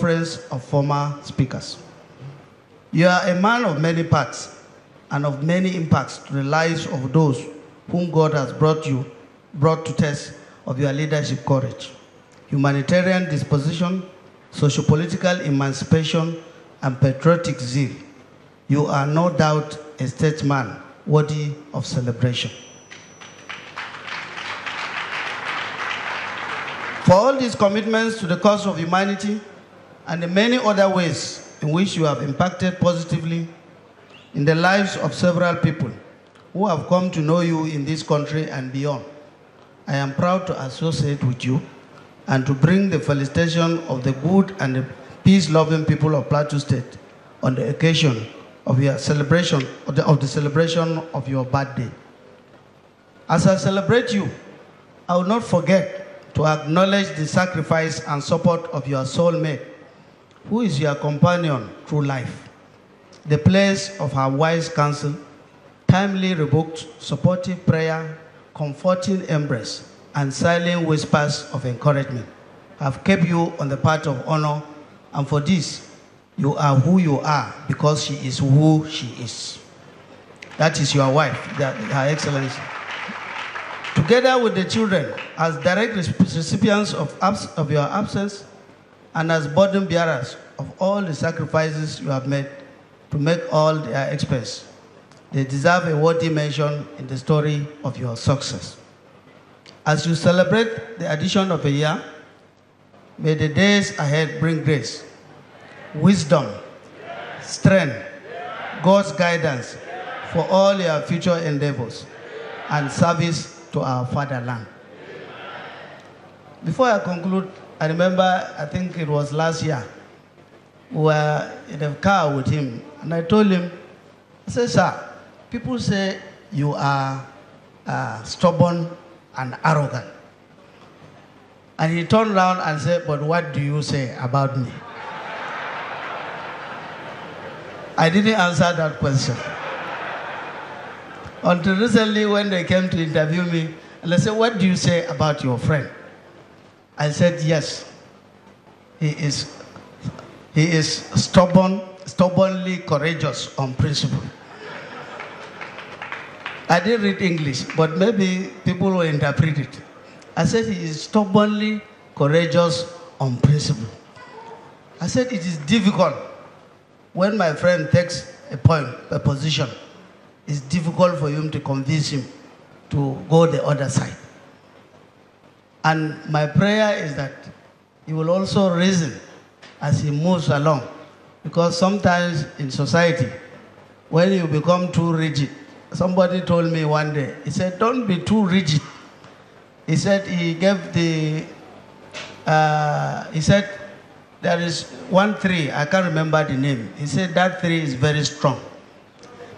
conference of former speakers. You are a man of many parts and of many impacts to the lives of those whom God has brought to test of your leadership courage, humanitarian disposition, socio-political emancipation, and patriotic zeal. You are no doubt a statesman worthy of celebration. For all these commitments to the cause of humanity and the many other ways in which you have impacted positively in the lives of several people who have come to know you in this country and beyond, I am proud to associate with you and to bring the felicitation of the good and the peace-loving people of Plateau State on the occasion of your celebration, of the celebration of your birthday. As I celebrate you, I will not forget to acknowledge the sacrifice and support of your soulmate, who is your companion through life, the place of her wise counsel, timely rebuked, supportive prayer, comforting embrace, and silent whispers of encouragement have kept you on the path of honor, and for this, you are who you are because she is who she is. That is your wife, Her Excellency. Together with the children, as direct recipients of your absence and as burden bearers of all the sacrifices you have made to make all their expense, they deserve a worthy mention in the story of your success. As you celebrate the addition of a year, may the days ahead bring grace, wisdom, strength, God's guidance for all your future endeavors and service to our fatherland. Before I conclude, I remember, I think it was last year, we were in a car with him, and I told him, I said, sir, people say you are stubborn and arrogant. And he turned around and said, but what do you say about me? I didn't answer that question. Until recently, when they came to interview me, and they said, what do you say about your friend? I said, yes, he is stubbornly courageous on principle. I didn't read English, but maybe people will interpret it. I said he is stubbornly courageous on principle. I said it is difficult when my friend takes a position. It's difficult for him to convince him to go the other side. And my prayer is that he will also reason as he moves along. Because sometimes in society, when you become too rigid, somebody told me one day, he said, don't be too rigid. He said he gave he said there is one tree, I can't remember the name. He said that tree is very strong.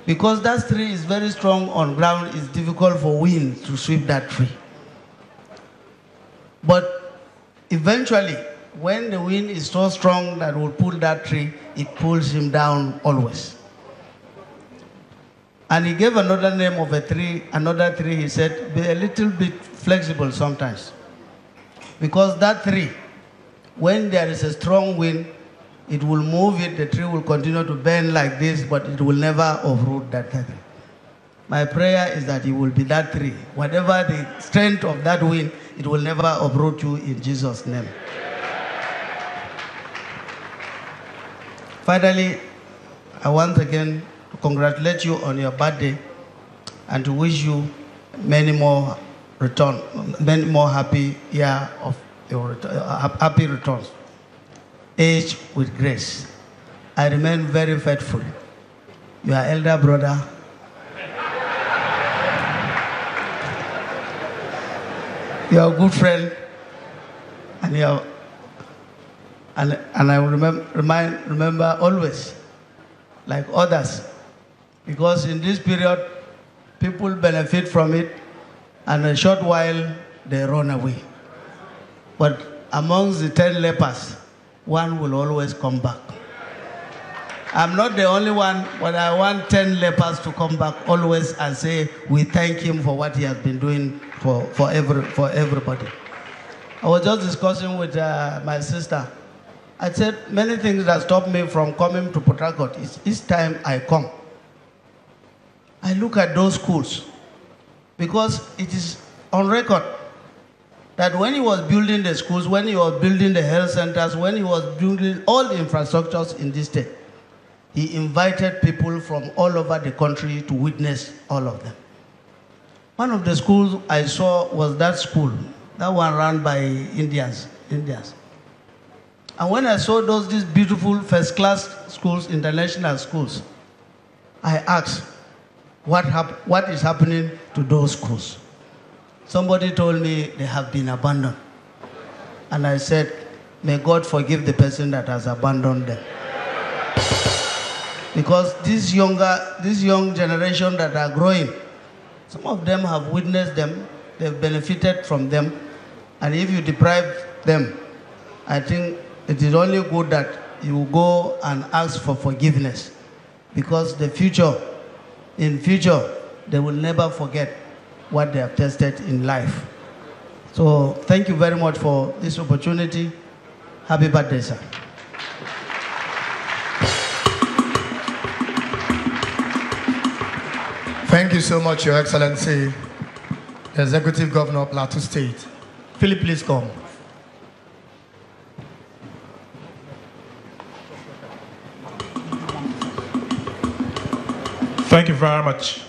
Because that tree is very strong on ground, it's difficult for wind to sweep that tree. But eventually, when the wind is so strong that will pull that tree, it pulls him down always. And he gave another name of a tree, another tree, he said, be a little bit flexible sometimes. Because that tree, when there is a strong wind, it will move it, the tree will continue to bend like this, but it will never uproot that tree. My prayer is that it will be that tree. Whatever the strength of that wind, it will never uproot you in Jesus' name. Finally, I once again congratulate you on your birthday and to wish you many more happy year of your happy returns. Age with grace. I remain very faithful. Your elder brother, your good friend, and I will remember always, like others, because in this period, people benefit from it, and a short while, they run away. But amongst the 10 lepers, one will always come back. I'm not the only one, but I want 10 lepers to come back always and say, we thank him for what he has been doing for everybody. I was just discussing with my sister I said many things that stop me from coming to Port Harcourt is each time I come, I look at those schools because it is on record that when he was building the schools, when he was building the health centers, when he was building all the infrastructures in this state, he invited people from all over the country to witness all of them. One of the schools I saw was that school, that one run by Indians. And when I saw these beautiful first-class schools, international schools, I asked, what is happening to those schools? Somebody told me they have been abandoned. And I said, may God forgive the person that has abandoned them. Because this young generation that are growing, some of them have witnessed them, they've benefited from them, and if you deprive them, I think it is only good that you go and ask for forgiveness, because in future, they will never forget what they have tasted in life. So thank you very much for this opportunity. Happy birthday, sir. Thank you so much, Your Excellency, Executive Governor of Plateau State. Philip, please come. Thank you very much.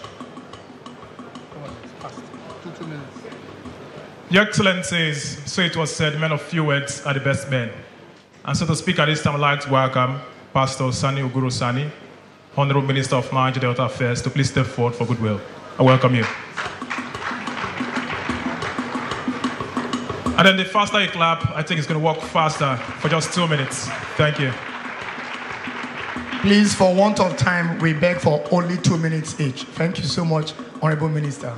Your Excellencies, so it was said, men of few words are the best men. And so to speak at this time, I'd like to welcome Pastor Sani Uguru Sani, Honorable Minister of Niger Delta Affairs, to please step forward for goodwill. I welcome you. And then the faster you clap, I think it's going to work faster for just 2 minutes. Thank you. Please, for want of time, we beg for only 2 minutes each. Thank you so much, Honorable Minister.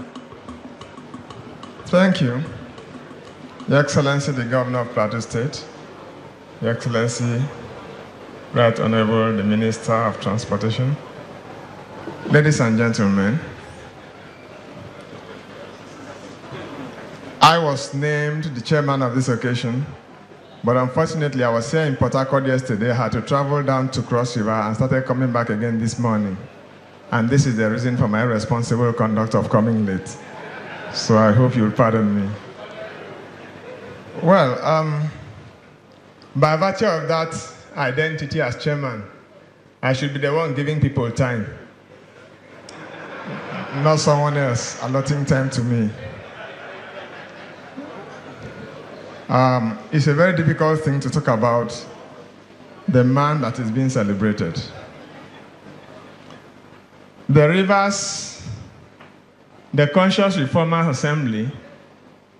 Thank you. Your Excellency, the Governor of Plateau State, Your Excellency, Right Honorable the Minister of Transportation, ladies and gentlemen, I was named the chairman of this occasion, but unfortunately I was here in Port Harcourt yesterday. I had to travel down to Cross River and started coming back again this morning. And this is the reason for my irresponsible conduct of coming late. So I hope you'll pardon me. Well, by virtue of that identity as chairman, I should be the one giving people time, not someone else allotting time to me. It's a very difficult thing to talk about the man that is being celebrated. The Rivers, the Conscious Reformers Assembly,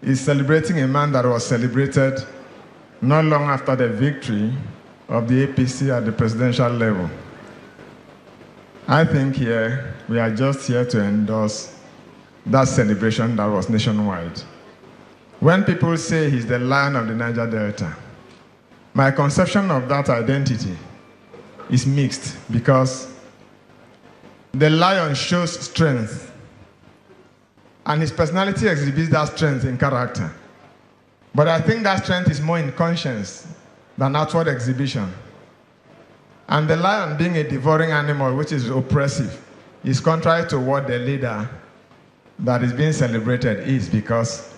is celebrating a man that was celebrated not long after the victory of the APC at the presidential level. I think here, we are just here to endorse that celebration that was nationwide. When people say he's the Lion of the Niger Delta, my conception of that identity is mixed, because the lion shows strength, and his personality exhibits that strength in character. But I think that strength is more in conscience than outward exhibition. And the lion, being a devouring animal which is oppressive, is contrary to what the leader that is being celebrated is, because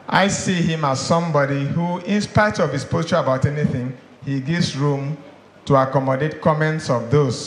I see him as somebody who, in spite of his posture about anything, he gives room to accommodate comments of those